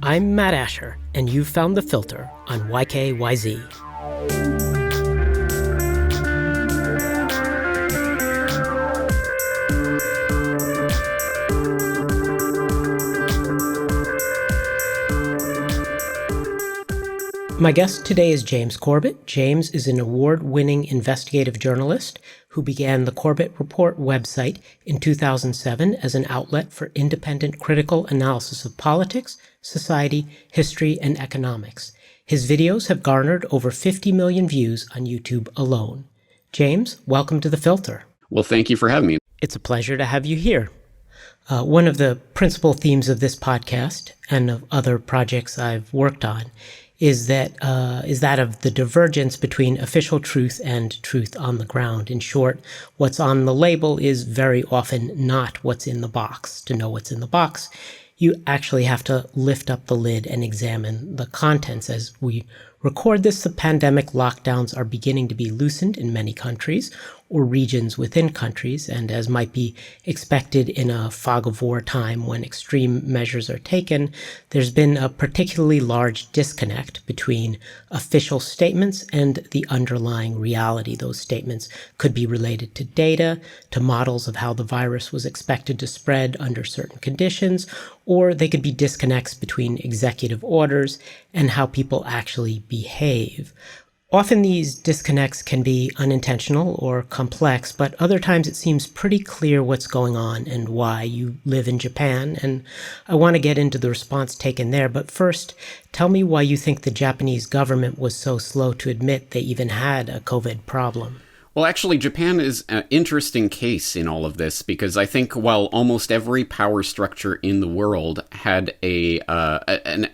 I'm Matt Asher, and you've found The Filter on YKYZ. My guest today is James Corbett. James is an award-winning investigative journalist who began the Corbett Report website in 2007 as an outlet for independent critical analysis of politics, society, history, and economics. His videos have garnered over 50 million views on YouTube alone. James, welcome to The Filter. Well, thank you for having me. It's a pleasure to have you here. One of the principal themes of this podcast and of other projects I've worked on is that of the divergence between official truth and truth on the ground. In short, what's on the label is very often not what's in the box. To know what's in the box, you actually have to lift up the lid and examine the contents. As we record this, the pandemic lockdowns are beginning to be loosened in many countries or regions within countries, and as might be expected in a fog of war time when extreme measures are taken, there's been a particularly large disconnect between official statements and the underlying reality. Those statements could be related to data, to models of how the virus was expected to spread under certain conditions, or they could be disconnects between executive orders and how people actually behave. Often these disconnects can be unintentional or complex, but other times it seems pretty clear what's going on and why. You live in Japan, and I want to get into the response taken there. But first, tell me why you think the Japanese government was so slow to admit they even had a COVID problem. Well, actually, Japan is an interesting case in all of this because I think while almost every power structure in the world had an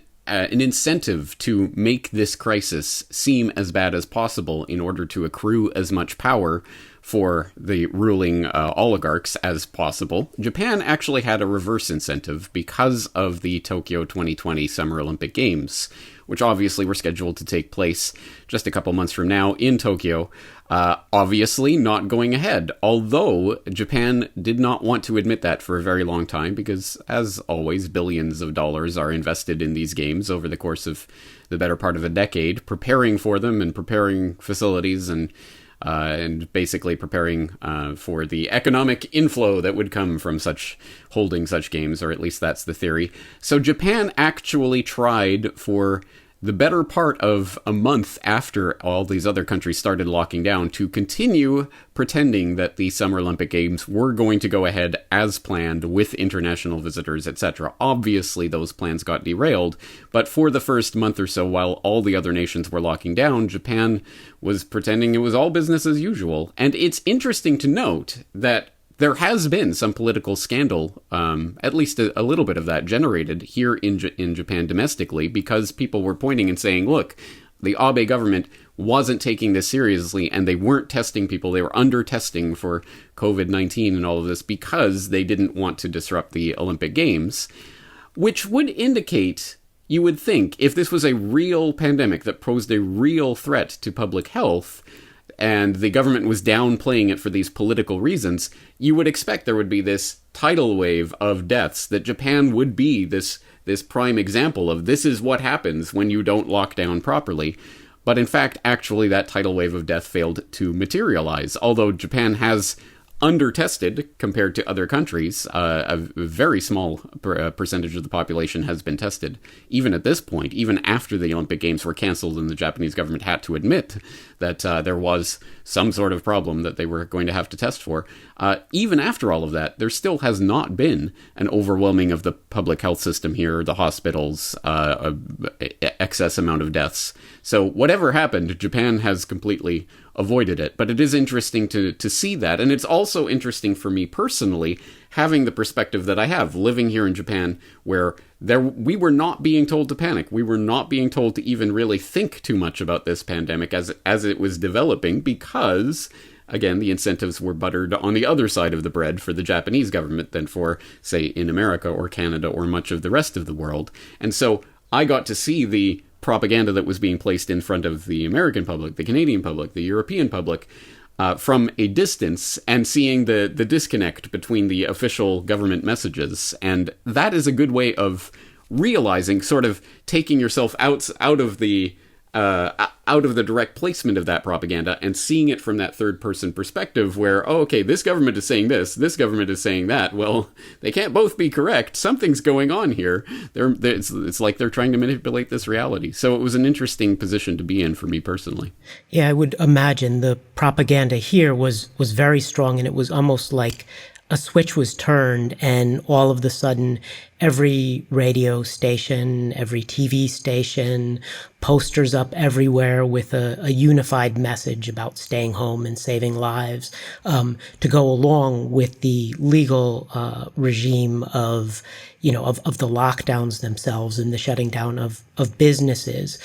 incentive to make this crisis seem as bad as possible in order to accrue as much power for the ruling oligarchs as possible, Japan actually had a reverse incentive because of the Tokyo 2020 Summer Olympic Games, which obviously were scheduled to take place just a couple months from now in Tokyo. Obviously not going ahead, although Japan did not want to admit that for a very long time because, as always, billions of dollars are invested in these games over the course of the better part of a decade, preparing for them and preparing facilities and basically preparing for the economic inflow that would come from holding such games, or at least that's the theory. So Japan actually tried for the better part of a month after all these other countries started locking down to continue pretending that the Summer Olympic Games were going to go ahead as planned with international visitors, etc. Obviously, those plans got derailed, but for the first month or so, while all the other nations were locking down, Japan was pretending it was all business as usual. And it's interesting to note that there has been some political scandal, at least a little bit of that generated here in Japan domestically, because people were pointing and saying, look, the Abe government wasn't taking this seriously and they weren't testing people. They were under-testing for COVID-19 and all of this because they didn't want to disrupt the Olympic Games, which would indicate, you would think, if this was a real pandemic that posed a real threat to public health, and the government was downplaying it for these political reasons, you would expect there would be this tidal wave of deaths, that Japan would be this prime example of this is what happens when you don't lock down properly. But in fact, actually, that tidal wave of death failed to materialize. Although Japan has under-tested compared to other countries, a very small percentage of the population has been tested. Even at this point, even after the Olympic Games were canceled and the Japanese government had to admit that there was some sort of problem that they were going to have to test for, even after all of that, there still has not been an overwhelming of the public health system here, the hospitals, excess amount of deaths. So whatever happened, Japan has completely avoided it. But it is interesting to see that. And it's also interesting for me personally, having the perspective that I have, living here in Japan, where we were not being told to panic. We were not being told to even really think too much about this pandemic as it was developing because, again, the incentives were buttered on the other side of the bread for the Japanese government than for, say, in America or Canada or much of the rest of the world. And so I got to see the propaganda that was being placed in front of the American public, the Canadian public, the European public, from a distance, and seeing the disconnect between the official government messages. And that is a good way of realizing, sort of taking yourself out of the direct placement of that propaganda and seeing it from that third-person perspective where, oh, okay, this government is saying this government is saying that. Well, they can't both be correct. Something's going on here. It's like they're trying to manipulate this reality. So it was an interesting position to be in for me personally. Yeah, I would imagine the propaganda here was very strong, and it was almost like a switch was turned, and all of the sudden, every radio station, every TV station, posters up everywhere with a unified message about staying home and saving lives, to go along with the legal regime of the lockdowns themselves and the shutting down of businesses.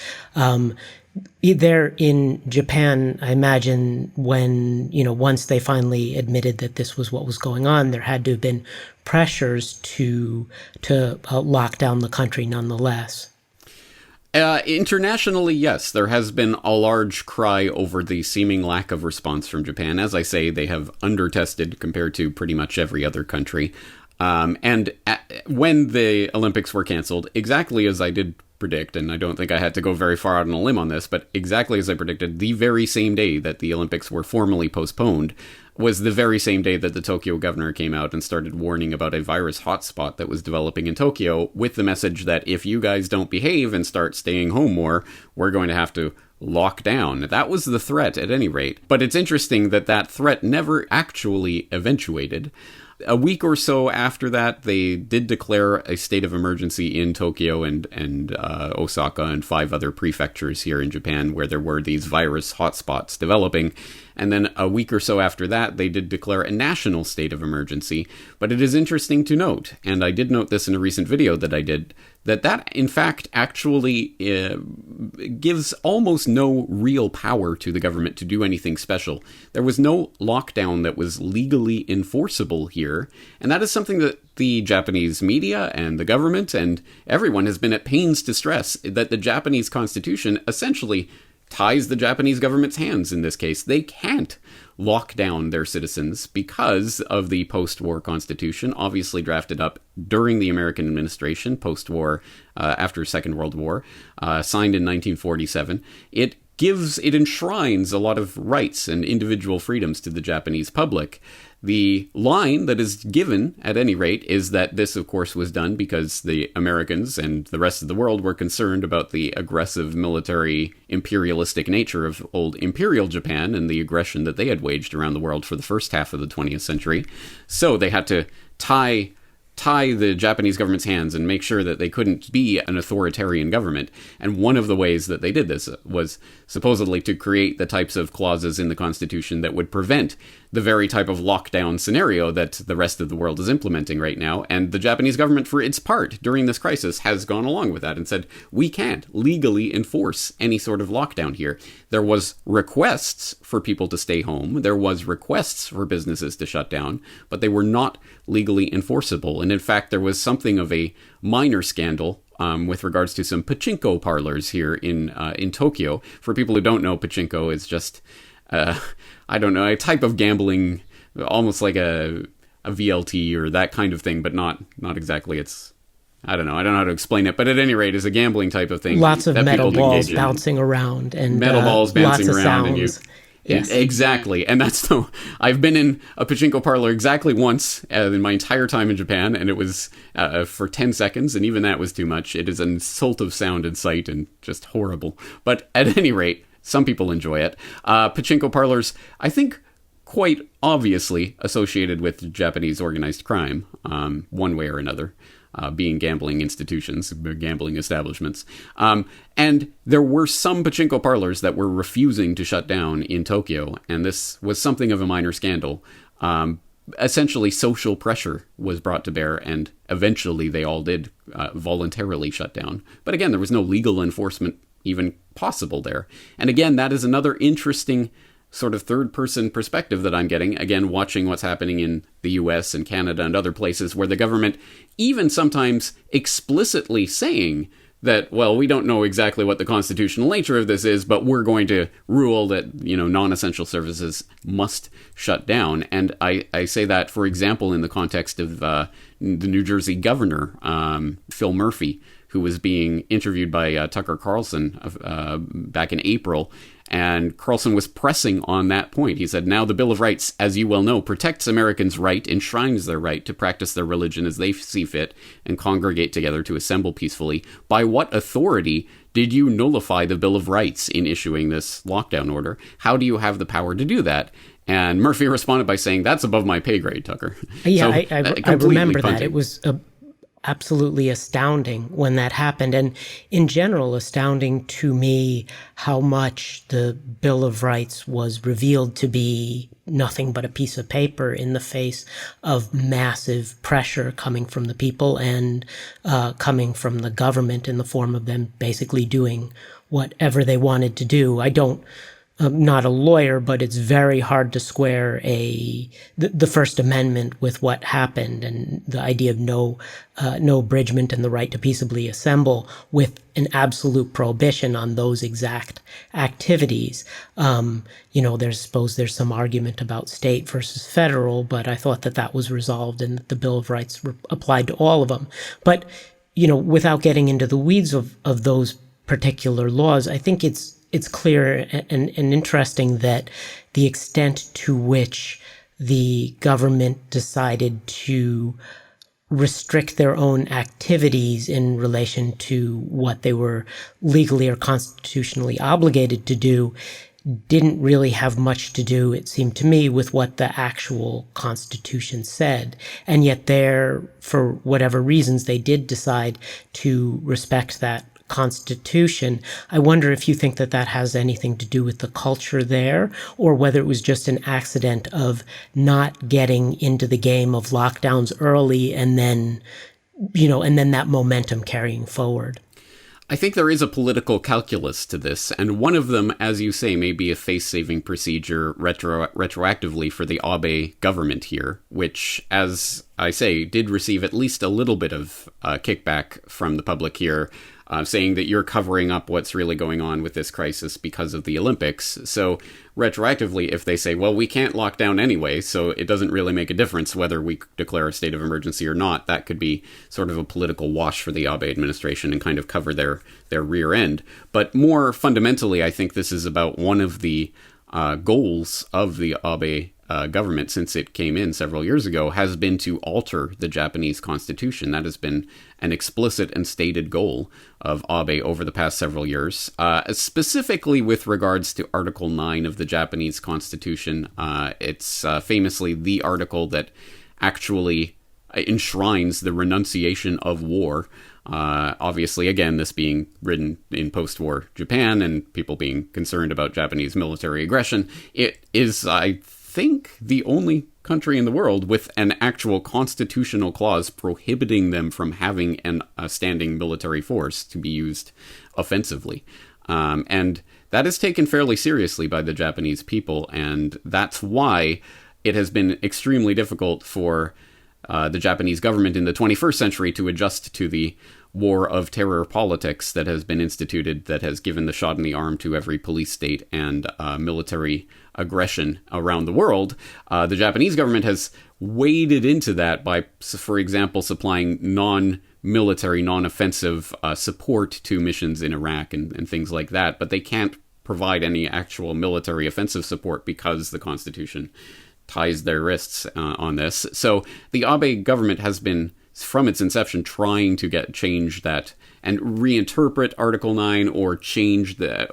There in Japan, I imagine when, once they finally admitted that this was what was going on, there had to have been pressures to lock down the country nonetheless. Internationally, yes, there has been a large cry over the seeming lack of response from Japan. As I say, they have undertested compared to pretty much every other country. And when the Olympics were canceled, exactly as I did predict, and I don't think I had to go very far out on a limb on this, but exactly as I predicted, the very same day that the Olympics were formally postponed was the very same day that the Tokyo governor came out and started warning about a virus hotspot that was developing in Tokyo, with the message that if you guys don't behave and start staying home more, we're going to have to lock down. That was the threat at any rate. But it's interesting that that threat never actually eventuated. A week or so after that, they did declare a state of emergency in Tokyo and Osaka and 5 other prefectures here in Japan where there were these virus hotspots developing. And then a week or so after that, they did declare a national state of emergency. But it is interesting to note, and I did note this in a recent video that I did, that in fact actually gives almost no real power to the government to do anything special. There was no lockdown that was legally enforceable here, and that is something that the Japanese media and the government and everyone has been at pains to stress, that the Japanese constitution essentially ties the Japanese government's hands in this case. They can't lock down their citizens because of the post-war constitution, obviously drafted up during the American administration, post-war, after Second World War, signed in 1947. It enshrines a lot of rights and individual freedoms to the Japanese public. The line that is given, at any rate, is that this, of course, was done because the Americans and the rest of the world were concerned about the aggressive military imperialistic nature of old Imperial Japan and the aggression that they had waged around the world for the first half of the 20th century. So they had to tie the Japanese government's hands and make sure that they couldn't be an authoritarian government. And one of the ways that they did this was supposedly to create the types of clauses in the Constitution that would prevent the very type of lockdown scenario that the rest of the world is implementing right now. And the Japanese government, for its part, during this crisis, has gone along with that and said, we can't legally enforce any sort of lockdown here. There was requests for people to stay home. There was requests for businesses to shut down, but they were not legally enforceable. And in fact, there was something of a minor scandal with regards to some pachinko parlors here in Tokyo. For people who don't know, pachinko is just, a type of gambling, almost like a VLT or that kind of thing, but not exactly. I don't know how to explain it, but at any rate, it's a gambling type of thing. Lots of metal balls bouncing around and metal balls bouncing lots of around, sounds. Yes. Exactly. And I've been in a pachinko parlor exactly once in my entire time in Japan, and it was for 10 seconds, and even that was too much. It is an insult of sound and sight and just horrible. But at any rate, some people enjoy it. Pachinko parlors, I think, quite obviously associated with Japanese organized crime, one way or another. Being gambling institutions, gambling establishments. And there were some pachinko parlors that were refusing to shut down in Tokyo, and this was something of a minor scandal. Essentially, social pressure was brought to bear, and eventually they all did voluntarily shut down. But again, there was no legal enforcement even possible there. And again, that is another interesting sort of third-person perspective that I'm getting, again, watching what's happening in the US and Canada and other places where the government even sometimes explicitly saying that, well, we don't know exactly what the constitutional nature of this is, but we're going to rule that, non-essential services must shut down. And I say that, for example, in the context of the New Jersey governor, Phil Murphy, who was being interviewed by Tucker Carlson back in April. And Carlson was pressing on that point. He said, now the Bill of Rights, as you well know, protects Americans' right, enshrines their right to practice their religion as they see fit and congregate together to assemble peacefully. By what authority did you nullify the Bill of Rights in issuing this lockdown order? How do you have the power to do that? And Murphy responded by saying, that's above my pay grade, Tucker. Yeah, So, I remember punting. that. It was absolutely astounding when that happened. And in general, astounding to me how much the Bill of Rights was revealed to be nothing but a piece of paper in the face of massive pressure coming from the people and coming from the government in the form of them basically doing whatever they wanted to do. I'm not a lawyer, but it's very hard to square the First Amendment with what happened and the idea of no abridgment and the right to peaceably assemble with an absolute prohibition on those exact activities. There's some argument about state versus federal, but I thought that was resolved and that the Bill of Rights applied to all of them. But, without getting into the weeds of those particular laws, I think it's clear and interesting that the extent to which the government decided to restrict their own activities in relation to what they were legally or constitutionally obligated to do didn't really have much to do, it seemed to me, with what the actual Constitution said. And yet for whatever reasons, they did decide to respect that Constitution. I wonder if you think that has anything to do with the culture there, or whether it was just an accident of not getting into the game of lockdowns early and then that momentum carrying forward. I think there is a political calculus to this, and one of them, as you say, may be a face-saving procedure retroactively for the Abe government here, which, as I say, did receive at least a little bit of kickback from the public here, saying that you're covering up what's really going on with this crisis because of the Olympics. So retroactively, if they say, well, we can't lock down anyway, so it doesn't really make a difference whether we declare a state of emergency or not, that could be sort of a political wash for the Abe administration and kind of cover their rear end. But more fundamentally, I think this is about one of the goals of the Abe government since it came in several years ago has been to alter the Japanese constitution. That has been an explicit and stated goal of Abe over the past several years, specifically with regards to Article 9 of the Japanese constitution. It's famously the article that actually enshrines the renunciation of war. Obviously, again, this being written in post-war Japan and people being concerned about Japanese military aggression, it is, I think, the only country in the world with an actual constitutional clause prohibiting them from having a standing military force to be used offensively. And that is taken fairly seriously by the Japanese people, and that's why it has been extremely difficult for the Japanese government in the 21st century to adjust to the war of terror politics that has been instituted, that has given the shot in the arm to every police state and military aggression around the world. The Japanese government has waded into that by, for example, supplying non-military, non-offensive support to missions in Iraq and things like that, but they can't provide any actual military offensive support because the Constitution ties their wrists on this. So the Abe government has been, from its inception, trying to change that and reinterpret Article 9 or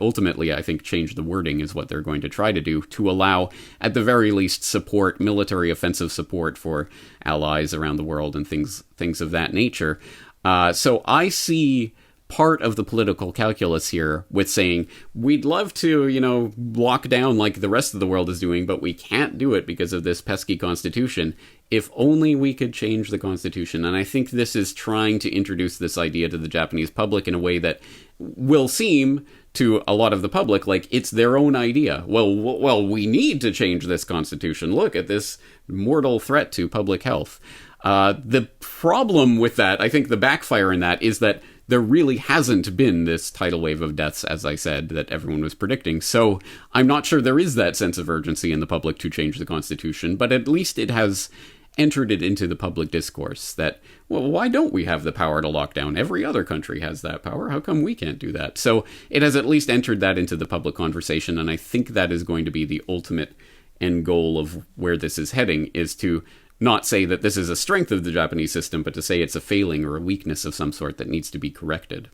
ultimately, I think, change the wording is what they're going to try to do to allow, at the very least, military offensive support for allies around the world and things of that nature. So I see part of the political calculus here with saying we'd love to, lock down like the rest of the world is doing, but we can't do it because of this pesky constitution. If only we could change the constitution. And I think this is trying to introduce this idea to the Japanese public in a way that will seem to a lot of the public like it's their own idea. Well, we need to change this constitution. Look at this mortal threat to public health. The problem with that, I think the backfire in that, is that there really hasn't been this tidal wave of deaths, as I said, that everyone was predicting. So I'm not sure there is that sense of urgency in the public to change the Constitution, but at least it has entered it into the public discourse that, well, why don't we have the power to lock down? Every other country has that power. How come we can't do that? So it has at least entered that into the public conversation, and I think that is going to be the ultimate end goal of where this is heading, is to not say that this is a strength of the Japanese system, but to say it's a failing or a weakness of some sort that needs to be corrected.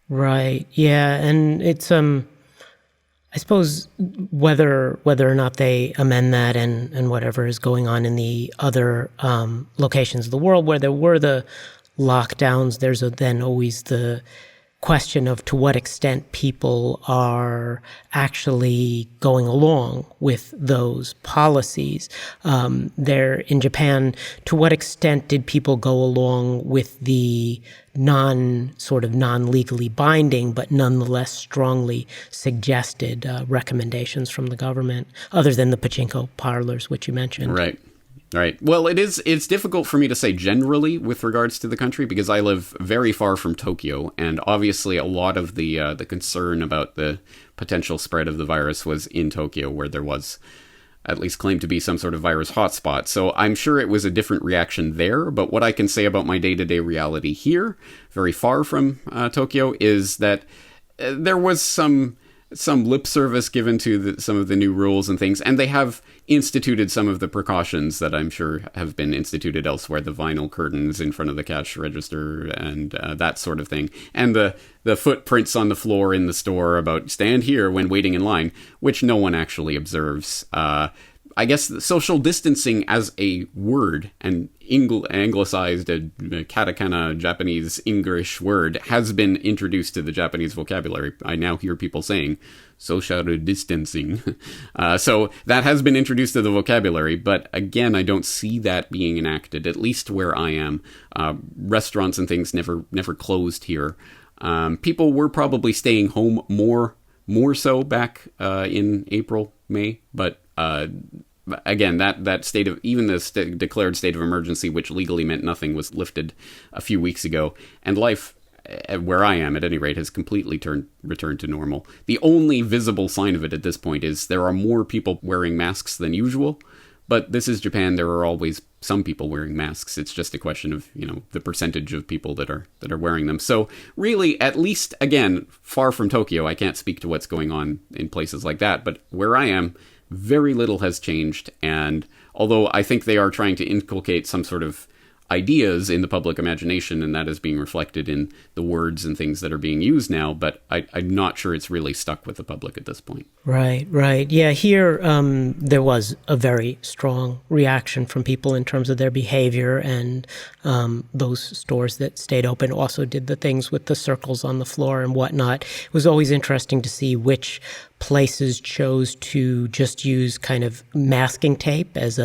Right. Yeah, and it's I suppose whether or not they amend that and whatever is going on in the other locations of the world where there were the lockdowns, there's then always the question of to what extent people are actually going along with those policies. There in Japan, to what extent did people go along with the non-legally binding, but nonetheless strongly suggested recommendations from the government, other than the pachinko parlors, which you mentioned? Right. Well, it's difficult for me to say generally with regards to the country because I live very far from Tokyo, and obviously a lot of the concern about the potential spread of the virus was in Tokyo, where there was at least claimed to be some sort of virus hotspot. So I'm sure it was a different reaction there, but what I can say about my day-to-day reality here, very far from Tokyo, is that there was some lip service given to some of the new rules and things, and they have instituted some of the precautions that I'm sure have been instituted elsewhere, the vinyl curtains in front of the cash register and that sort of thing, and the footprints on the floor in the store about stand here when waiting in line, which no one actually observes. I guess social distancing as a word, an anglicized katakana Japanese English word, has been introduced to the Japanese vocabulary. I now hear people saying social distancing. So that has been introduced to the vocabulary, but again, I don't see that being enacted, at least where I am. Restaurants and things never closed here. People were probably staying home more so back in April, May, but again, that state of, even the declared state of emergency, which legally meant nothing, was lifted a few weeks ago, and life, where I am at any rate, has completely returned to normal. The only visible sign of it at this point is there are more people wearing masks than usual, but this is Japan. There are always some people wearing masks. It's just a question of, the percentage of people that are wearing them. So really, at least, again, far from Tokyo, I can't speak to what's going on in places like that, but where I am, very little has changed, and although I think they are trying to inculcate some sort of ideas in the public imagination, and that is being reflected in the words and things that are being used now, but I'm not sure it's really stuck with the public at this point. Right. Yeah, here there was a very strong reaction from people in terms of their behavior, and those stores that stayed open also did the things with the circles on the floor and whatnot. It was always interesting to see which places chose to just use kind of masking tape as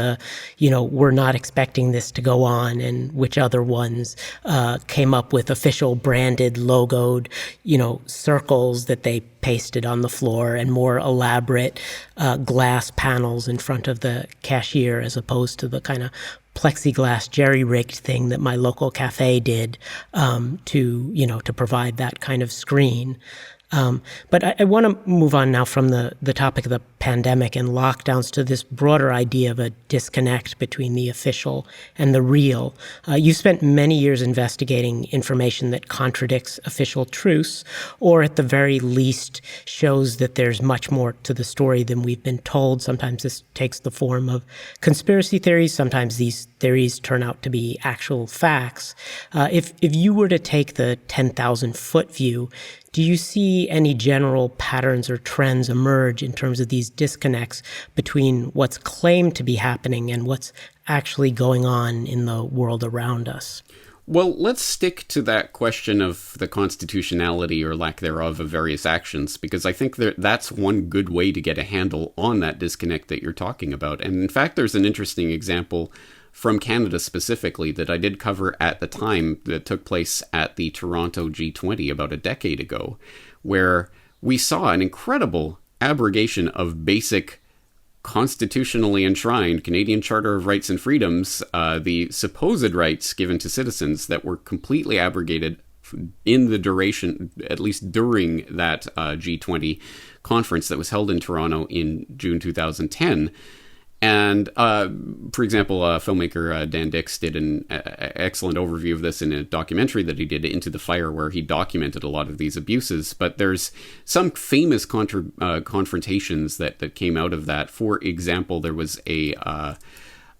we're not expecting this to go on, and which other ones came up with official branded, logoed, circles that they pasted on the floor, and more elaborate glass panels in front of the cashier, as opposed to the kind of plexiglass jerry-rigged thing that my local cafe did to provide that kind of screen. But I want to move on now from the topic of the pandemic and lockdowns to this broader idea of a disconnect between the official and the real. You spent many years investigating information that contradicts official truths, or at the very least shows that there's much more to the story than we've been told. Sometimes this takes the form of conspiracy theories. Sometimes these theories turn out to be actual facts. If you were to take the 10,000-foot view, do you see any general patterns or trends emerge in terms of these disconnects between what's claimed to be happening and what's actually going on in the world around us? Well, let's stick to that question of the constitutionality or lack thereof of various actions, because I think that's one good way to get a handle on that disconnect that you're talking about. And in fact, there's an interesting example from Canada specifically that I did cover at the time that took place at the Toronto G20 about a decade ago, where we saw an incredible abrogation of basic constitutionally enshrined Canadian Charter of Rights and Freedoms, the supposed rights given to citizens that were completely abrogated in the duration, at least during that G20 conference that was held in Toronto in June 2010. And, for example, filmmaker Dan Dix did an excellent overview of this in a documentary that he did, Into the Fire, where he documented a lot of these abuses. But there's some famous confrontations that came out of that. For example, there was an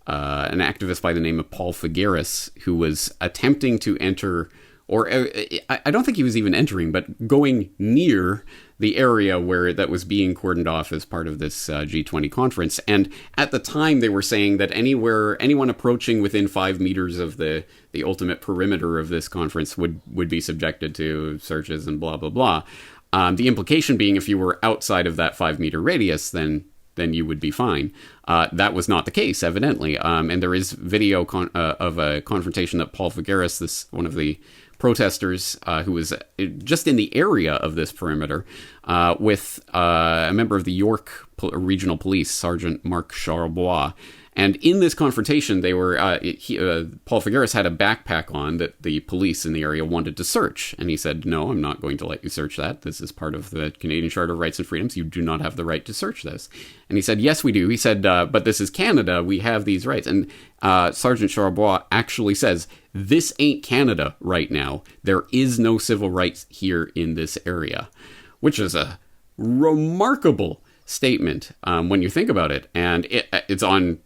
activist by the name of Paul Figueres who was attempting to enter, or I don't think he was even entering, but going near the area where that was being cordoned off as part of this G20 conference. And at the time, they were saying that anyone approaching within 5 meters of the ultimate perimeter of this conference would be subjected to searches and blah, blah, blah. The implication being if you were outside of that 5 meter radius, then you would be fine. That was not the case, evidently. And there is video of a confrontation that Paul Figueres, one of the protesters who was just in the area of this perimeter, with a member of the York Regional Police, Sergeant Marc Charlebois. And in this confrontation, they were Paul Figueres had a backpack on that the police in the area wanted to search. And he said, "No, I'm not going to let you search that. This is part of the Canadian Charter of Rights and Freedoms. You do not have the right to search this." And he said, "Yes, we do." He said, "But this is Canada. We have these rights." And Sergeant Charlebois actually says, "This ain't Canada right now. There is no civil rights here in this area," which is a remarkable statement when you think about it, and it's on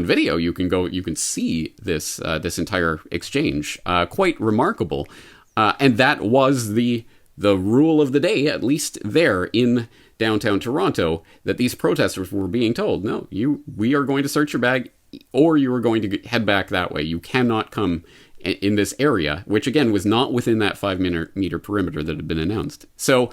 video. You can see this entire exchange. Quite remarkable, and that was the rule of the day, at least there in downtown Toronto, that these protesters were being told, "No, we are going to search your bag, or you are going to head back that way. You cannot come in this area," which again was not within that 5 meter perimeter that had been announced. So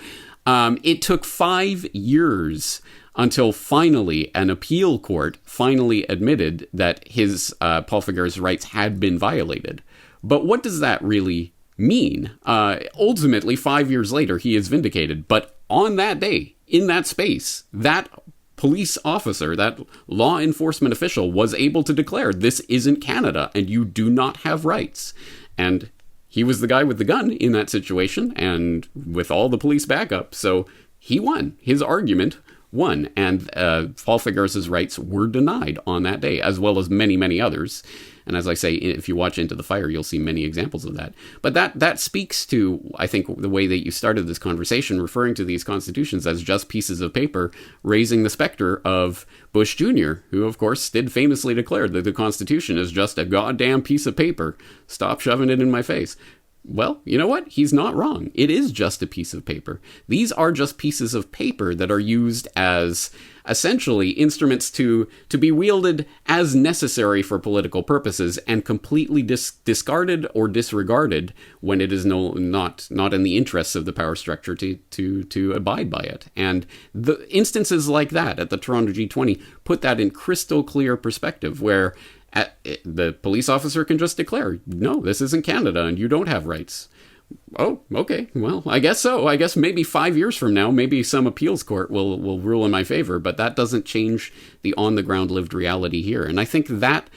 it took 5 years until finally an appeal court finally admitted that his Paul Figueres' rights had been violated. But what does that really mean? Ultimately, 5 years later, he is vindicated. But on that day, in that space, that police officer, that law enforcement official, was able to declare, "This isn't Canada, and you do not have rights." And he was the guy with the gun in that situation, and with all the police backup. So he won. His argument won. And Paul Figueres' rights were denied on that day, as well as many, many others. And as I say, if you watch Into the Fire, you'll see many examples of that. But that speaks to, I think, the way that you started this conversation, referring to these constitutions as just pieces of paper, raising the specter of Bush Jr., who, of course, did famously declare that the Constitution is just a goddamn piece of paper. Stop shoving it in my face. Well, you know what? He's not wrong. It is just a piece of paper. These are just pieces of paper that are used as essentially instruments to be wielded as necessary for political purposes and completely discarded or disregarded when it is not in the interests of the power structure to abide by it. And the instances like that at the Toronto G20 put that in crystal clear perspective, where the police officer can just declare, "No, this isn't Canada and you don't have rights." Oh, okay. Well, I guess so. I guess maybe 5 years from now, maybe some appeals court will rule in my favor, but that doesn't change the on-the-ground lived reality here. And I think that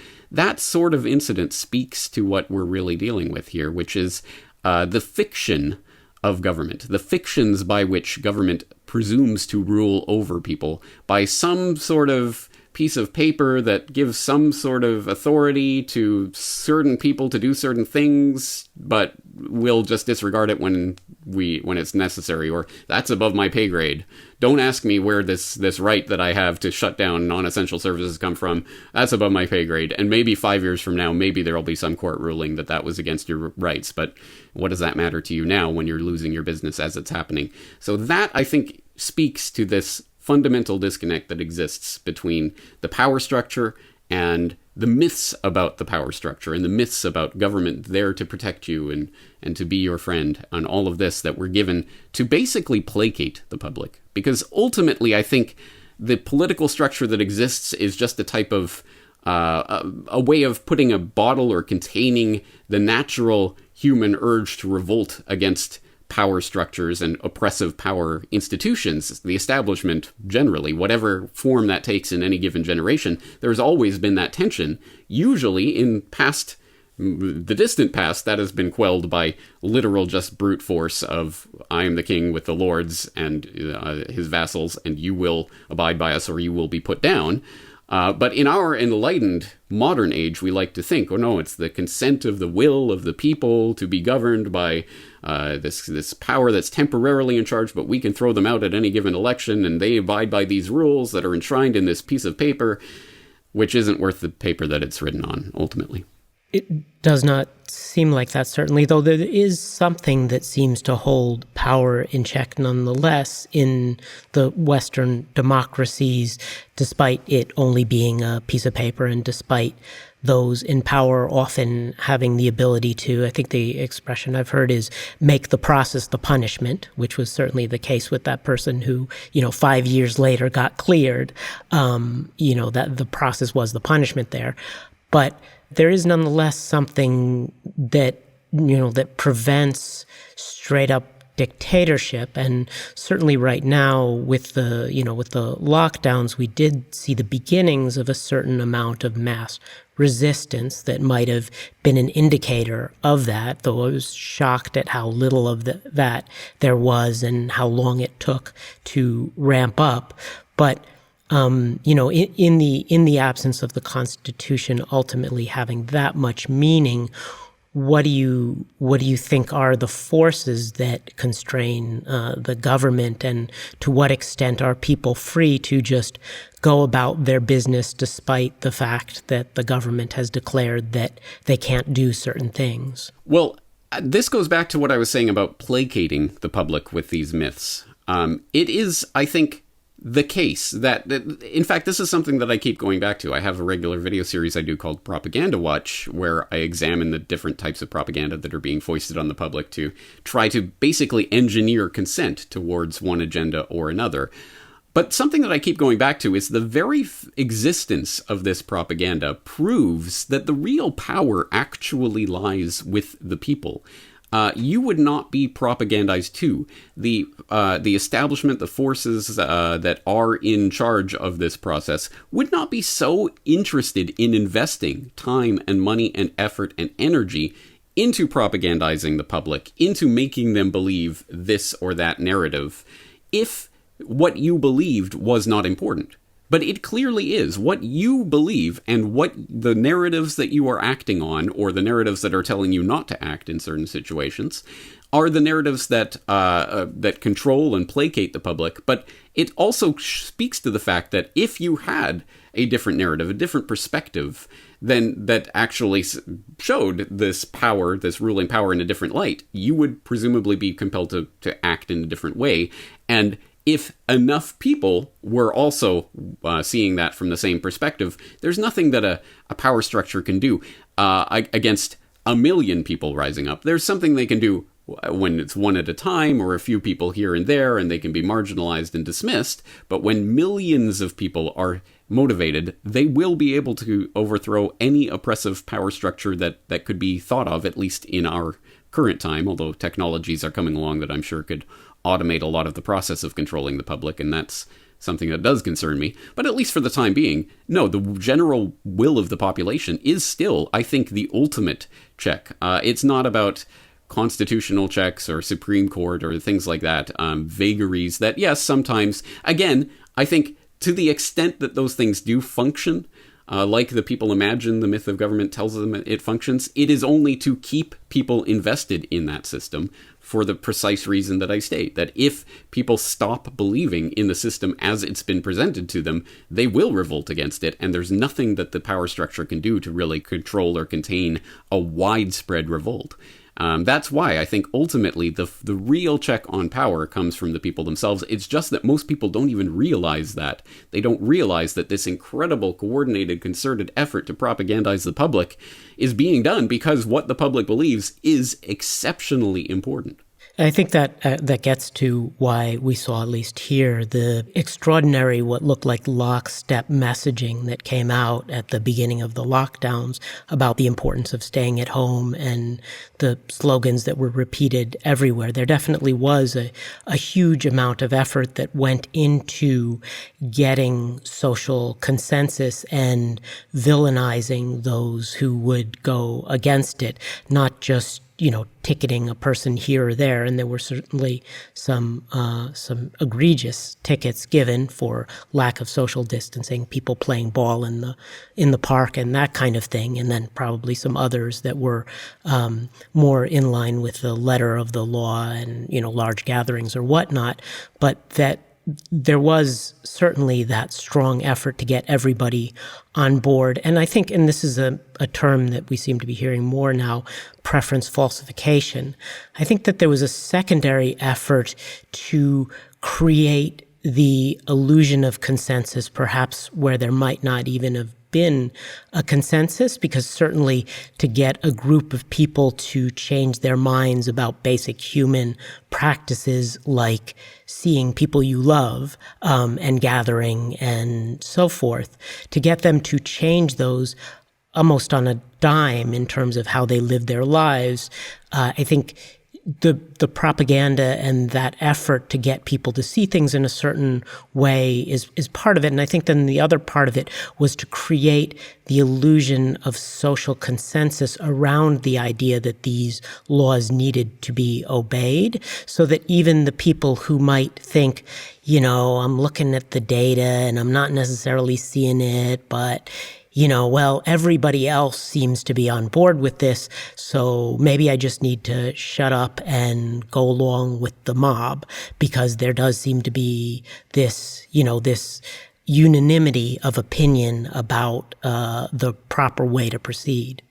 sort of incident speaks to what we're really dealing with here, which is the fiction of government, the fictions by which government presumes to rule over people by some sort of piece of paper that gives some sort of authority to certain people to do certain things, but we'll just disregard it when it's necessary, or "That's above my pay grade. Don't ask me where this right that I have to shut down non-essential services come from. That's above my pay grade." And maybe 5 years from now, maybe there'll be some court ruling that was against your rights, but what does that matter to you now when you're losing your business as it's happening? So that, I think, speaks to this fundamental disconnect that exists between the power structure and the myths about the power structure and the myths about government there to protect you and to be your friend, and all of this that we're given to basically placate the public. Because ultimately, I think the political structure that exists is just a type of a way of putting a bottle or containing the natural human urge to revolt against power structures and oppressive power institutions, the establishment generally, whatever form that takes in any given generation. There's always been that tension, usually in past the distant past, that has been quelled by literal just brute force of, I am the king with the lords and his vassals, and you will abide by us or you will be put down. But in our enlightened modern age, we like to think, oh no, it's the consent of the will of the people to be governed by this power that's temporarily in charge, but we can throw them out at any given election, and they abide by these rules that are enshrined in this piece of paper, which isn't worth the paper that it's written on, ultimately. It does not seem like that, certainly, though there is something that seems to hold power in check nonetheless in the Western democracies, despite it only being a piece of paper and despite those in power often having the ability to, I think the expression I've heard is, make the process the punishment, which was certainly the case with that person who, 5 years later got cleared. That the process was the punishment there. But there is nonetheless something that, that prevents straight up dictatorship. And certainly right now with the lockdowns, we did see the beginnings of a certain amount of mass resistance that might have been an indicator of that, though I was shocked at how little of that there was and how long it took to ramp up. But in the absence of the Constitution ultimately having that much meaning, what do you think are the forces that constrain the government, and to what extent are people free to just go about their business despite the fact that the government has declared that they can't do certain things? Well, this goes back to what I was saying about placating the public with these myths. It is, I think, the case that, in fact, this is something that I keep going back to. I have a regular video series I do called Propaganda Watch, where I examine the different types of propaganda that are being foisted on the public to try to basically engineer consent towards one agenda or another. But something that I keep going back to is the very existence of this propaganda proves that the real power actually lies with the people. You would not be propagandized to. The establishment, the forces that are in charge of this process would not be so interested in investing time and money and effort and energy into propagandizing the public, into making them believe this or that narrative, if what you believed was not important. But it clearly is. What you believe and what the narratives that you are acting on, or the narratives that are telling you not to act in certain situations, are the narratives that that control and placate the public. But it also speaks to the fact that if you had a different narrative, a different perspective, then that actually showed this power, this ruling power in a different light, you would presumably be compelled to act in a different way. And if enough people were also seeing that from the same perspective, there's nothing that a power structure can do against a million people rising up. There's something they can do when it's one at a time or a few people here and there, and they can be marginalized and dismissed. But when millions of people are motivated, they will be able to overthrow any oppressive power structure that could be thought of, at least in our current time, although technologies are coming along that I'm sure could automate a lot of the process of controlling the public, and that's something that does concern me. But at least for the time being, no, the general will of the population is still, I think, the ultimate check. It's not about constitutional checks or Supreme Court or things like that, vagaries that, yes, sometimes, again, I think to the extent that those things do function, like the people imagine the myth of government tells them it functions, it is only to keep people invested in that system for the precise reason that I state, that if people stop believing in the system as it's been presented to them, they will revolt against it, and there's nothing that the power structure can do to really control or contain a widespread revolt. That's why I think ultimately the real check on power comes from the people themselves. It's just that most people don't even realize that. They don't realize that this incredible, coordinated, concerted effort to propagandize the public is being done because what the public believes is exceptionally important. I think that that gets to why we saw, at least here, the extraordinary, what looked like lockstep messaging that came out at the beginning of the lockdowns about the importance of staying at home and the slogans that were repeated everywhere. There definitely was a huge amount of effort that went into getting social consensus and villainizing those who would go against it, not just ticketing a person here or there, and there were certainly some egregious tickets given for lack of social distancing, people playing ball in the park and that kind of thing, and then probably some others that were more in line with the letter of the law and large gatherings or whatnot, but that there was certainly that strong effort to get everybody on board. And I think, and this is a term that we seem to be hearing more now, preference falsification. I think that there was a secondary effort to create the illusion of consensus, perhaps where there might not even have been a consensus, because certainly to get a group of people to change their minds about basic human practices like seeing people you love and gathering and so forth, to get them to change those almost on a dime in terms of how they live their lives, I think the propaganda and that effort to get people to see things in a certain way is part of it. And I think then the other part of it was to create the illusion of social consensus around the idea that these laws needed to be obeyed, so that even the people who might think, I'm looking at the data and I'm not necessarily seeing it, but well, everybody else seems to be on board with this, so maybe I just need to shut up and go along with the mob, because there does seem to be this, this unanimity of opinion about the proper way to proceed.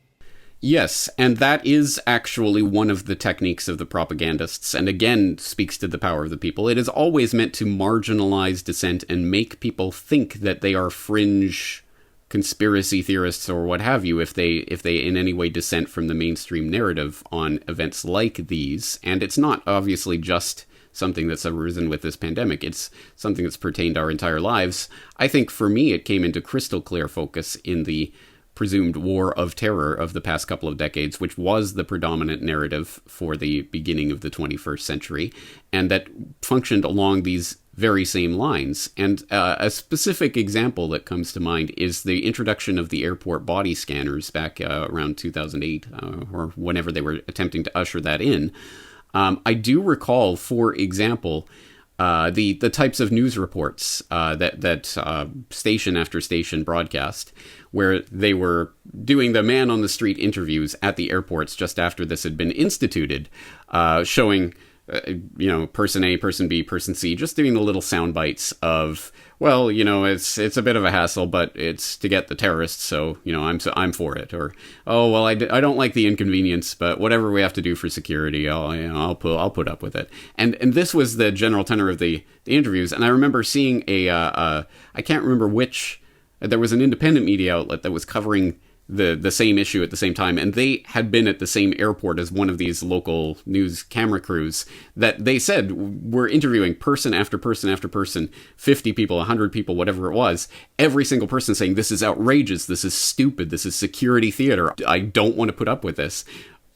Yes, and that is actually one of the techniques of the propagandists, and again speaks to the power of the people. It is always meant to marginalize dissent and make people think that they are fringe conspiracy theorists or what have you, if they in any way dissent from the mainstream narrative on events like these. And it's not obviously just something that's arisen with this pandemic. It's something that's pertained our entire lives. I think for me, it came into crystal clear focus in the presumed war of terror of the past couple of decades, which was the predominant narrative for the beginning of the 21st century, and that functioned along these very same lines. And a specific example that comes to mind is the introduction of the airport body scanners back around 2008, or whenever they were attempting to usher that in. I do recall, for example, the types of news reports that station after station broadcast, where they were doing the man on the street interviews at the airports just after this had been instituted, showing person A, person B, person C, just doing the little sound bites of, well, it's a bit of a hassle, but it's to get the terrorists, so, I'm for it. Or, oh, well, I don't like the inconvenience, but whatever we have to do for security, I'll put up with it. And this was the general tenor of the interviews. And I remember seeing I can't remember which, there was an independent media outlet that was covering the same issue at the same time, and they had been at the same airport as one of these local news camera crews, that they said, we're interviewing person after person after person, 50 people, 100 people, whatever it was, every single person saying, this is outrageous, this is stupid, this is security theater, I don't want to put up with this.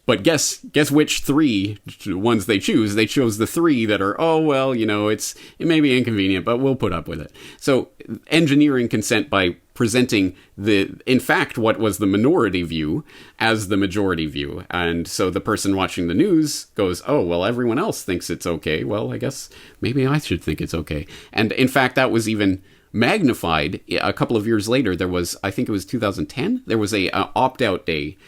But guess which three ones they choose? They chose the three that are, oh, well, it may be inconvenient, but we'll put up with it. So engineering consent by presenting in fact, what was the minority view as the majority view. And so the person watching the news goes, oh, well, everyone else thinks it's okay. Well, I guess maybe I should think it's okay. And in fact, that was even magnified a couple of years later. There was, I think it was 2010, there was a opt-out day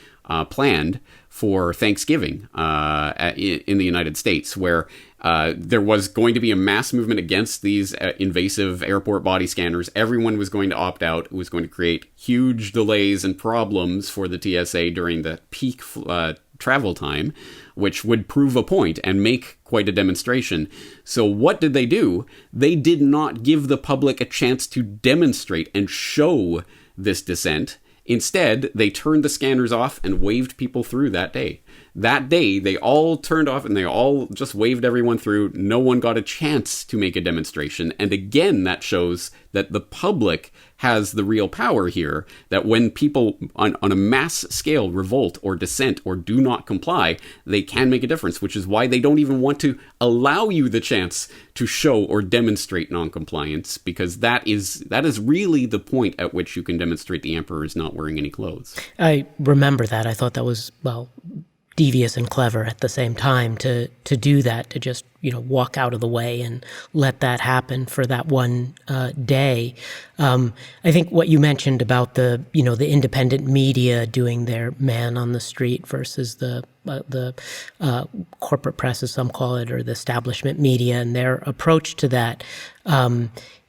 planned for Thanksgiving in the United States, where there was going to be a mass movement against these invasive airport body scanners. Everyone was going to opt out. It was going to create huge delays and problems for the TSA during the peak travel time, which would prove a point and make quite a demonstration. So what did they do? They did not give the public a chance to demonstrate and show this dissent. Instead, they turned the scanners off and waved people through that day. that day, they all turned off and they all just waved everyone through. No one got a chance to make a demonstration. And again, that shows that the public has the real power here, that when people on a mass scale revolt or dissent or do not comply, they can make a difference, which is why they don't even want to allow you the chance to show or demonstrate noncompliance, because that is really the point at which you can demonstrate the emperor is not wearing any clothes. I remember that. I thought that was, well, devious and clever at the same time to do that, to just, walk out of the way and let that happen for that one day. I think what you mentioned about the independent media doing their man on the street versus the corporate press, as some call it, or the establishment media, and their approach to that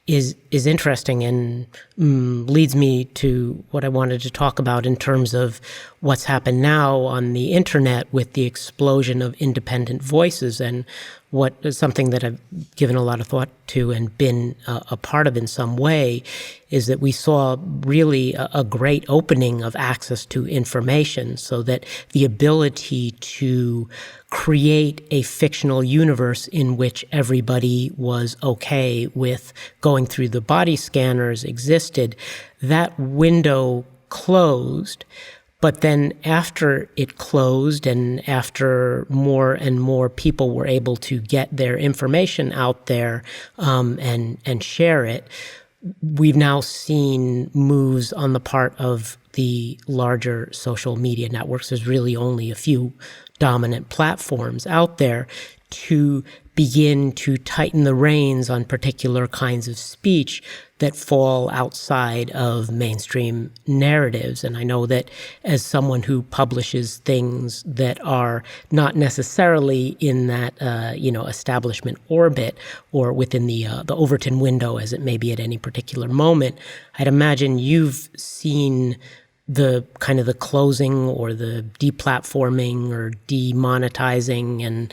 is interesting and leads me to what I wanted to talk about in terms of what's happened now on the internet with the explosion of independent voices, and what is something that I've given a lot of thought to and been a part of in some way is that we saw really a great opening of access to information, so that the ability to create a fictional universe in which everybody was okay with going through the body scanners existed. That window closed. But then after it closed and after more and more people were able to get their information out there and share it, we've now seen moves on the part of the larger social media networks. There's really only a few dominant platforms out there to begin to tighten the reins on particular kinds of speech that fall outside of mainstream narratives. And I know that as someone who publishes things that are not necessarily in that, establishment orbit or within the Overton window, as it may be at any particular moment, I'd imagine you've seen the kind of the closing or the deplatforming or demonetizing, and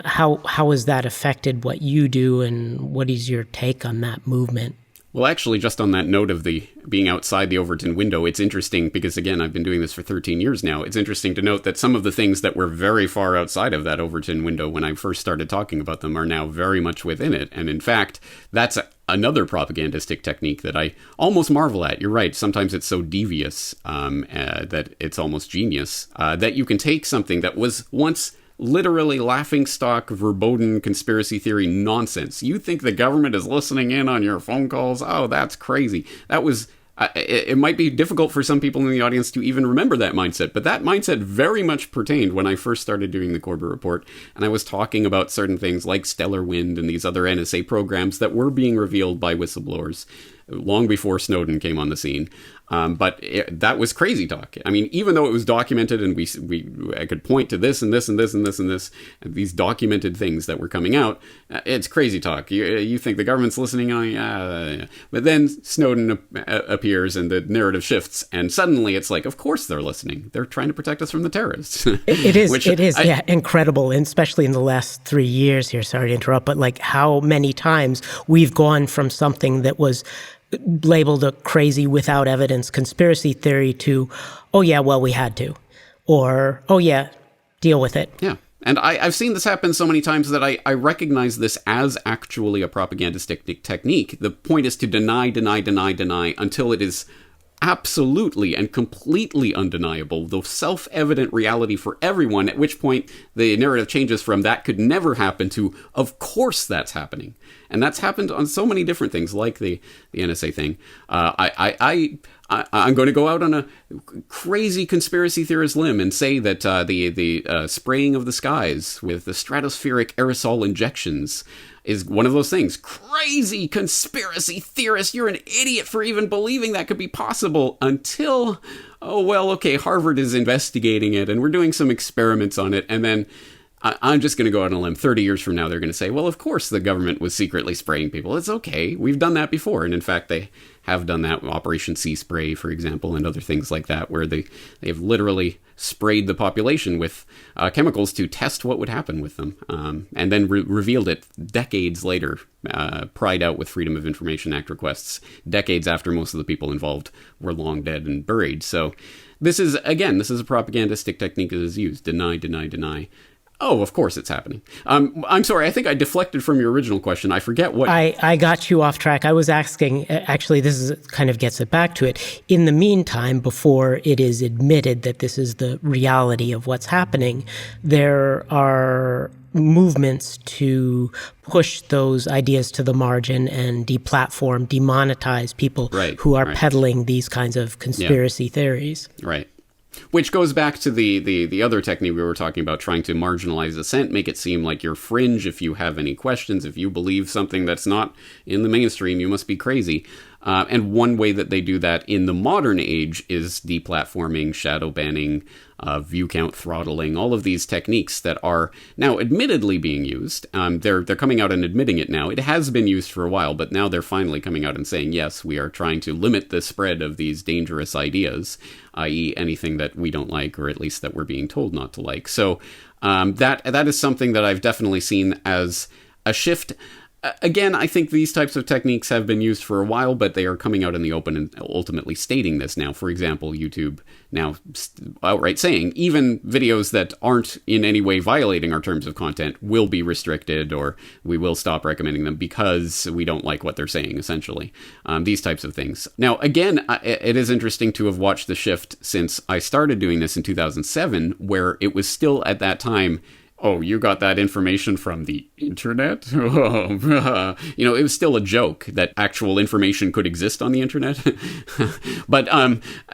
how has that affected what you do, and what is your take on that movement? Well, actually, just on that note of the being outside the Overton window, it's interesting because, again, I've been doing this for 13 years now. It's interesting to note that some of the things that were very far outside of that Overton window when I first started talking about them are now very much within it. And in fact, that's another propagandistic technique that I almost marvel at. You're right. Sometimes it's so devious that it's almost genius, that you can take something that was once literally laughingstock, verboten conspiracy theory nonsense. You think the government is listening in on your phone calls? Oh, that's crazy. That was... it might be difficult for some people in the audience to even remember that mindset, but that mindset very much pertained when I first started doing the Corbett Report, and I was talking about certain things like Stellar Wind and these other NSA programs that were being revealed by whistleblowers long before Snowden came on the scene. But that was crazy talk. I mean, even though it was documented and I could point to this and this and this and this and this, and these documented things that were coming out, it's crazy talk. You think the government's listening on, but then Snowden appears and the narrative shifts, and suddenly it's like, of course they're listening. They're trying to protect us from the terrorists. It is incredible, and especially in the last 3 years here, sorry to interrupt, but like how many times we've gone from something that was labeled a crazy without evidence conspiracy theory to, oh yeah, well, we had to, or, oh yeah, deal with it. Yeah. And I've seen this happen so many times that I recognize this as actually a propagandistic technique. The point is to deny until it is absolutely and completely undeniable, the self-evident reality for everyone, at which point the narrative changes from that could never happen to, of course that's happening. And that's happened on so many different things, like the NSA thing. I'm going to go out on a crazy conspiracy theorist limb and say that the spraying of the skies with the stratospheric aerosol injections is one of those things. Crazy conspiracy theorist, you're an idiot for even believing that could be possible until, oh, well, okay, Harvard is investigating it and we're doing some experiments on it, and then I'm just going to go out on a limb. 30 years from now, they're going to say, well, of course the government was secretly spraying people. It's okay. We've done that before. And in fact, they have done that with Operation Sea Spray, for example, and other things like that, where they have literally sprayed the population with chemicals to test what would happen with them, and then revealed it decades later, pried out with Freedom of Information Act requests, decades after most of the people involved were long dead and buried. So This is a propagandistic technique that is used. Deny, deny, deny. Oh, of course it's happening. I'm sorry, I think I deflected from your original question. I forget what... I got you off track. I was asking, actually, this is kind of gets it back to it. In the meantime, before it is admitted that this is the reality of what's happening, there are movements to push those ideas to the margin and deplatform, demonetize people who are peddling these kinds of conspiracy theories. Right. Which goes back to the other technique we were talking about, trying to marginalize dissent, make it seem like you're fringe if you have any questions. If you believe something that's not in the mainstream, you must be crazy. And one way that they do that in the modern age is deplatforming, shadow banning, view count throttling, all of these techniques that are now admittedly being used. They're coming out and admitting it now. It has been used for a while, but now they're finally coming out and saying, yes, we are trying to limit the spread of these dangerous ideas, i.e. anything that we don't like, or at least that we're being told not to like. So that is something that I've definitely seen as a shift. Again, I think these types of techniques have been used for a while, but they are coming out in the open and ultimately stating this now. For example, YouTube now outright saying even videos that aren't in any way violating our terms of content will be restricted, or we will stop recommending them because we don't like what they're saying, essentially. These types of things. Now, again, it is interesting to have watched the shift since I started doing this in 2007, where it was still at that time, oh, you got that information from the internet? It was still a joke that actual information could exist on the internet. But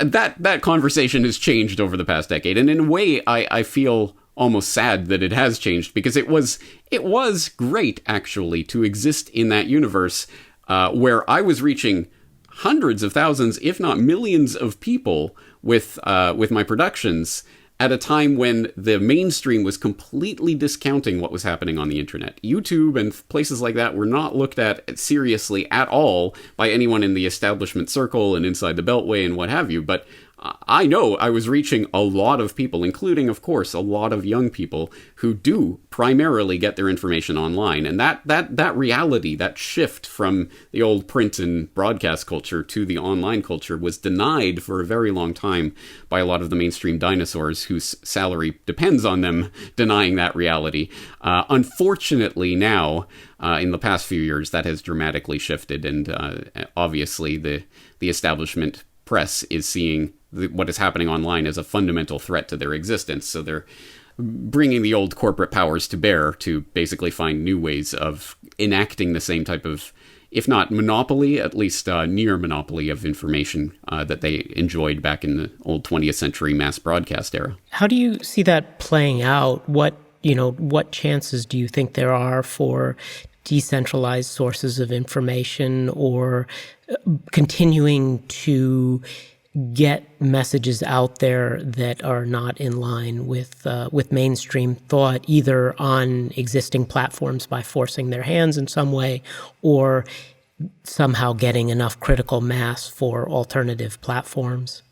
that conversation has changed over the past decade. And in a way, I feel almost sad that it has changed, because it was great, actually, to exist in that universe where I was reaching hundreds of thousands, if not millions of people with my productions, at a time when the mainstream was completely discounting what was happening on the internet. YouTube and places like that were not looked at seriously at all by anyone in the establishment circle and inside the Beltway and what have you. But I know I was reaching a lot of people, including, of course, a lot of young people who do primarily get their information online. And that reality, that shift from the old print and broadcast culture to the online culture was denied for a very long time by a lot of the mainstream dinosaurs whose salary depends on them denying that reality. Unfortunately, now, in the past few years, that has dramatically shifted. And obviously, the establishment press is seeing what is happening online as a fundamental threat to their existence. So they're bringing the old corporate powers to bear to basically find new ways of enacting the same type of, if not monopoly, at least near monopoly of information that they enjoyed back in the old 20th century mass broadcast era. How do you see that playing out? What chances do you think there are for decentralized sources of information, or continuing to get messages out there that are not in line with mainstream thought, either on existing platforms by forcing their hands in some way, or somehow getting enough critical mass for alternative platforms?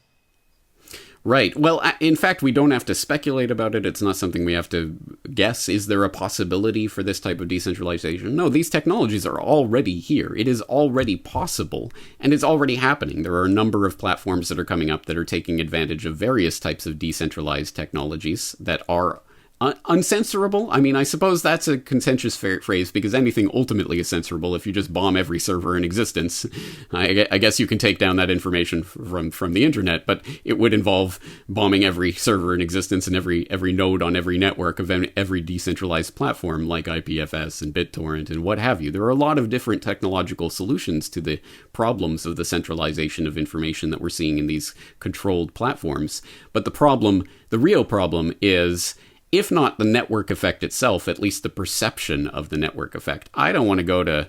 Right. Well, in fact, we don't have to speculate about it. It's not something we have to guess. Is there a possibility for this type of decentralization? No, these technologies are already here. It is already possible, and it's already happening. There are a number of platforms that are coming up that are taking advantage of various types of decentralized technologies that are uncensorable. I mean, I suppose that's a contentious phrase, because anything ultimately is censorable if you just bomb every server in existence. I guess you can take down that information from the internet, but it would involve bombing every server in existence and every node on every network of every decentralized platform like IPFS and BitTorrent and what have you. There are a lot of different technological solutions to the problems of the centralization of information that we're seeing in these controlled platforms. But the real problem is, if not the network effect itself, at least the perception of the network effect. I don't want to go to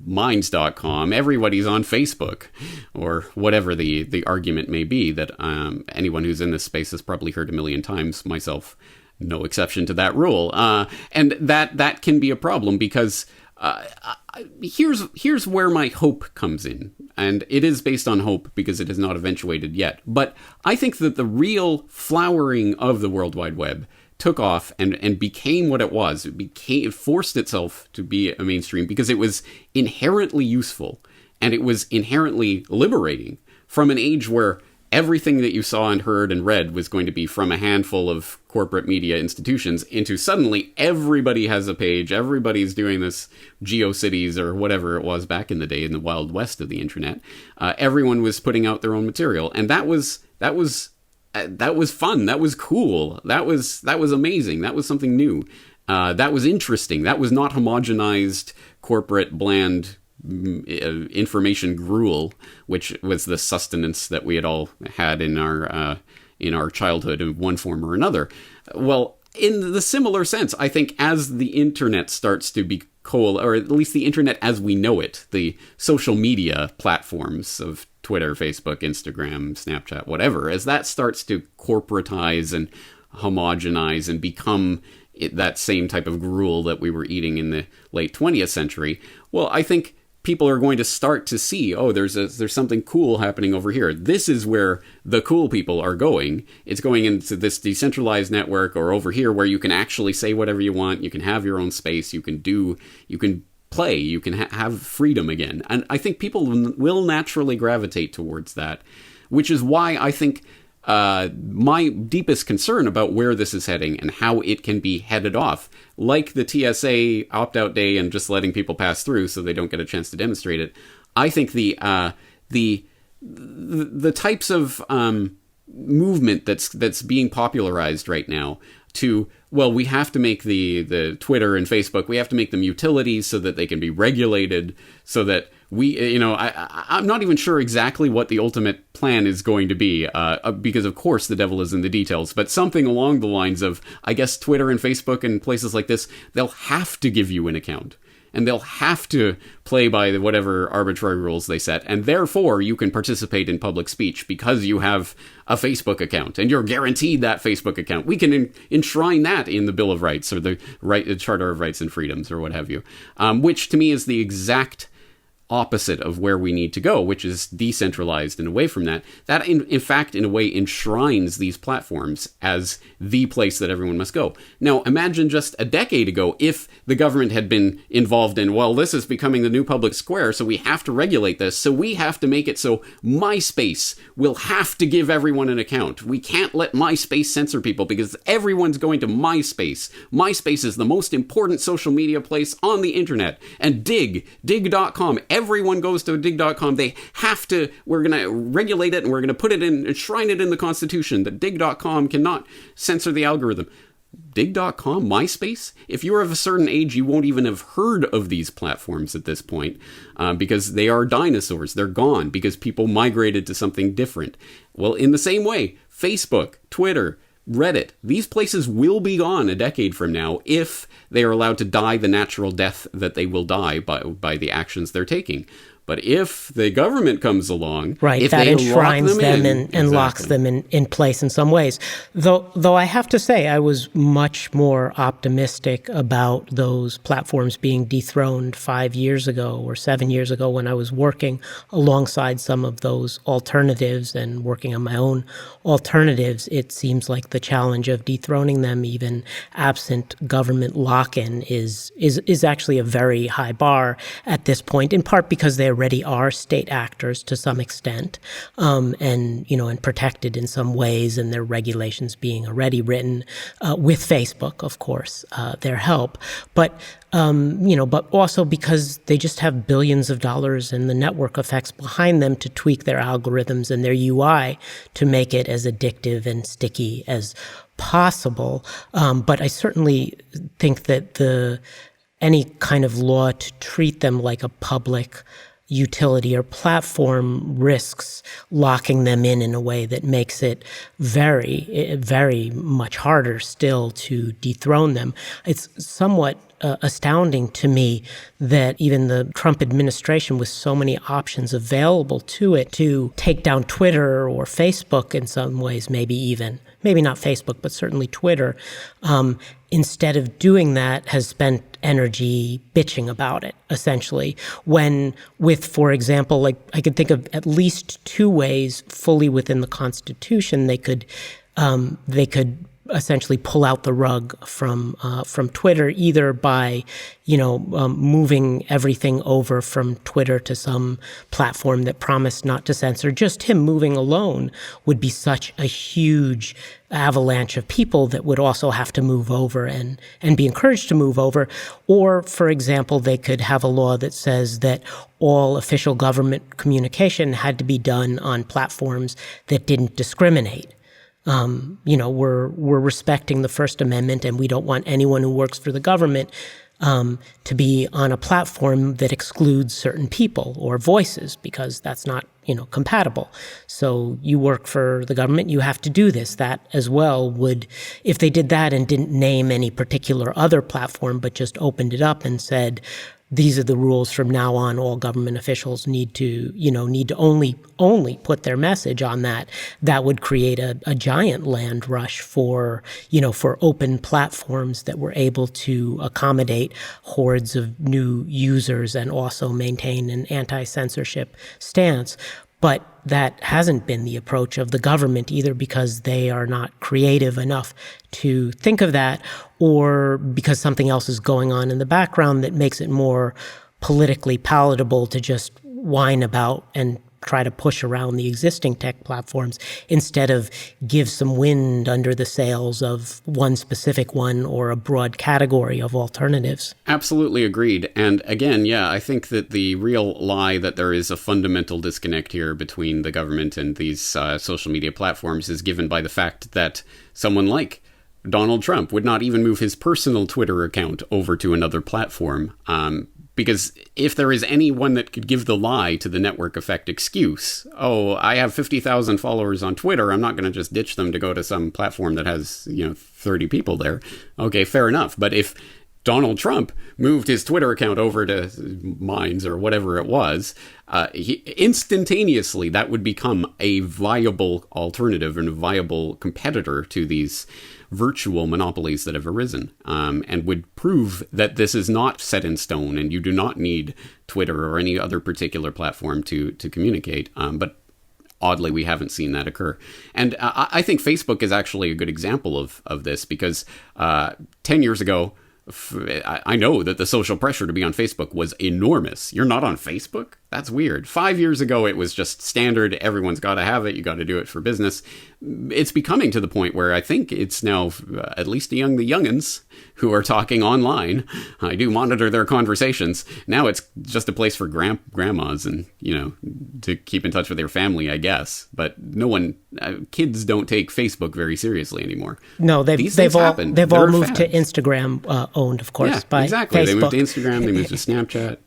minds.com. Everybody's on Facebook, or whatever the argument may be that anyone who's in this space has probably heard a million times, myself no exception to that rule. And that can be a problem, because here's where my hope comes in. And it is based on hope because it has not eventuated yet. But I think that the real flowering of the World Wide Web took off and became what it was. It forced itself to be a mainstream because it was inherently useful, and it was inherently liberating from an age where everything that you saw and heard and read was going to be from a handful of corporate media institutions into suddenly everybody has a page, everybody's doing this GeoCities or whatever it was back in the day in the Wild West of the internet. Everyone was putting out their own material, and that was fun. That was cool. That was amazing. That was something new. That was interesting. That was not homogenized corporate bland information gruel, which was the sustenance that we had all had in our childhood in one form or another. Well, in the similar sense, I think as the internet starts to be or at least the internet as we know it, the social media platforms of Twitter, Facebook, Instagram, Snapchat, whatever, as that starts to corporatize and homogenize and become that same type of gruel that we were eating in the late 20th century, well, I think people are going to start to see, oh, there's something cool happening over here. This is where the cool people are going. It's going into this decentralized network, or over here where you can actually say whatever you want. You can have your own space. You can play. You can have freedom again. And I think people will naturally gravitate towards that, which is why I think my deepest concern about where this is heading and how it can be headed off, like the TSA opt-out day and just letting people pass through so they don't get a chance to demonstrate it. I think the types of movement that's being popularized right now to, well, we have to make the Twitter and Facebook, we have to make them utilities so that they can be regulated, so that I'm not even sure exactly what the ultimate plan is going to be, because of course the devil is in the details, but something along the lines of, I guess Twitter and Facebook and places like this, they'll have to give you an account. And they'll have to play by whatever arbitrary rules they set. And therefore, you can participate in public speech because you have a Facebook account. And you're guaranteed that Facebook account. We can enshrine that in the Bill of Rights or the Charter of Rights and Freedoms or what have you. Which to me is the exact opposite of where we need to go, which is decentralized and away from that. That, in fact, in a way, enshrines these platforms as the place that everyone must go. Now, imagine just a decade ago if the government had been involved in, well, this is becoming the new public square, so we have to regulate this, so we have to make it so MySpace will have to give everyone an account. We can't let MySpace censor people because everyone's going to MySpace. MySpace is the most important social media place on the internet. And dig.com, everyone goes to dig.com. They have to, we're going to regulate it and we're going to put it in, enshrine it in the Constitution that dig.com cannot censor the algorithm. Dig.com, MySpace? If you're of a certain age, you won't even have heard of these platforms at this point because they are dinosaurs. They're gone because people migrated to something different. Well, in the same way, Facebook, Twitter, Reddit, these places will be gone a decade from now if they are allowed to die the natural death that they will die by the actions they're taking. But if the government comes along, right, if that they enshrines them and exactly. locks them in place in some ways. Though I have to say I was much more optimistic about those platforms being dethroned 5 years ago or 7 years ago when I was working alongside some of those alternatives and working on my own alternatives. It seems like the challenge of dethroning them, even absent government lock-in, is actually a very high bar at this point, in part because they already are state actors to some extent, and protected in some ways, and their regulations being already written with Facebook, of course, their help. But also because they just have billions of dollars and the network effects behind them to tweak their algorithms and their UI to make it as addictive and sticky as possible. But I certainly think that any kind of law to treat them like a public utility or platform risks locking them in a way that makes it very, very much harder still to dethrone them. It's somewhat astounding to me that even the Trump administration, with so many options available to it to take down Twitter or Facebook in some ways, maybe not Facebook, but certainly Twitter, instead of doing that, has spent energy bitching about it, essentially. When with, for example, like I could think of at least two ways fully within the Constitution they could essentially pull out the rug from Twitter, either by moving everything over from Twitter to some platform that promised not to censor. Just him moving alone would be such a huge avalanche of people that would also have to move over and be encouraged to move over. Or, for example, they could have a law that says that all official government communication had to be done on platforms that didn't discriminate. We're respecting the First Amendment, and we don't want anyone who works for the government to be on a platform that excludes certain people or voices, because that's not, compatible. So you work for the government, you have to do this. That as well would, if they did that and didn't name any particular other platform, but just opened it up and said, these are the rules from now on, all government officials need to only put their message on that. That would create a giant land rush for open platforms that were able to accommodate hordes of new users and also maintain an anti-censorship stance. But that hasn't been the approach of the government, either because they are not creative enough to think of that, or because something else is going on in the background that makes it more politically palatable to just whine about and try to push around the existing tech platforms instead of give some wind under the sails of one specific one or a broad category of alternatives. Absolutely agreed. And again, I think that the real lie that there is a fundamental disconnect here between the government and these social media platforms is given by the fact that someone like Donald Trump would not even move his personal Twitter account over to another platform. Because if there is anyone that could give the lie to the network effect excuse, I have 50,000 followers on Twitter, I'm not going to just ditch them to go to some platform that has, 30 people there. Okay, fair enough. But if Donald Trump moved his Twitter account over to Minds or whatever it was, instantaneously that would become a viable alternative and a viable competitor to these virtual monopolies that have arisen, and would prove that this is not set in stone and you do not need Twitter or any other particular platform to communicate. But oddly, we haven't seen that occur. And I think Facebook is actually a good example of this, because 10 years ago, I know that the social pressure to be on Facebook was enormous. You're not on Facebook? That's weird. 5 years ago, it was just standard. Everyone's got to have it. You got to do it for business. It's becoming to the point where I think it's now, at least the youngins who are talking online, I do monitor their conversations. Now it's just a place for grandmas and, to keep in touch with their family, I guess. But no one, kids don't take Facebook very seriously anymore. No, they've all moved to Instagram, owned, of course, by exactly. Facebook. They moved to Instagram. They moved to Snapchat.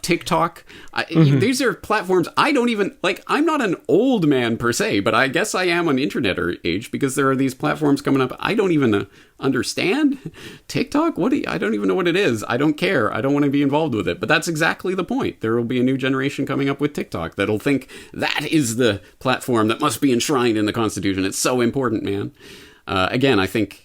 TikTok. These are platforms I don't even like. I'm not an old man per se, but I guess I am on internet age, because there are these platforms coming up I don't even understand. TikTok? I don't even know what it is. I don't care. I don't want to be involved with it. But that's exactly the point. There will be a new generation coming up with TikTok that'll think that is the platform that must be enshrined in the Constitution. It's so important, man. Again, I think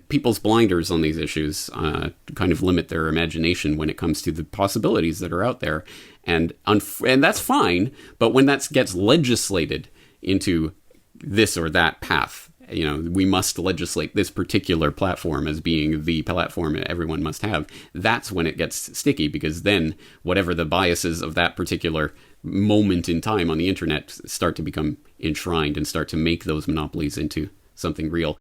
people's blinders on these issues kind of limit their imagination when it comes to the possibilities that are out there. And that's fine, but when that gets legislated into this or that path, we must legislate this particular platform as being the platform everyone must have, that's when it gets sticky, because then whatever the biases of that particular moment in time on the internet start to become enshrined and start to make those monopolies into something real.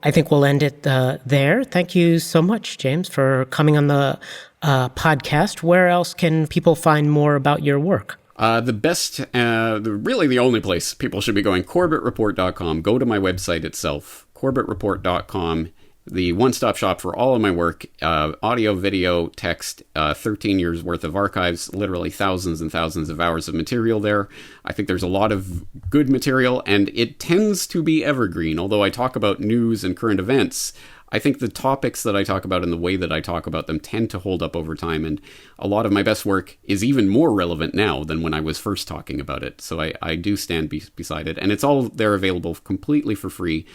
I think we'll end it there. Thank you so much, James, for coming on the podcast. Where else can people find more about your work? The best, really the only place people should be going, CorbettReport.com. Go to my website itself, CorbettReport.com. The one-stop shop for all of my work, audio, video, text, 13 years worth of archives, literally thousands and thousands of hours of material there. I think there's a lot of good material, and it tends to be evergreen. Although I talk about news and current events, I think the topics that I talk about and the way that I talk about them tend to hold up over time, and a lot of my best work is even more relevant now than when I was first talking about it. So I do stand beside it, and it's all there available completely for free.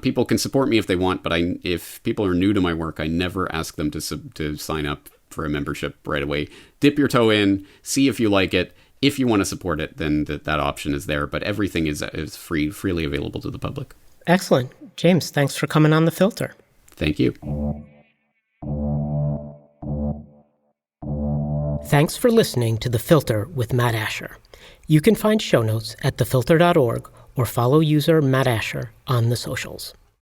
People can support me if they want, but if people are new to my work, I never ask them to sign up for a membership right away. Dip your toe in, see if you like it. If you want to support it, then that option is there, but everything is freely available to the public. Excellent. James, thanks for coming on The Filter. Thank you. Thanks for listening to The Filter with Matt Asher. You can find show notes at thefilter.org or follow user Matt Asher on the socials.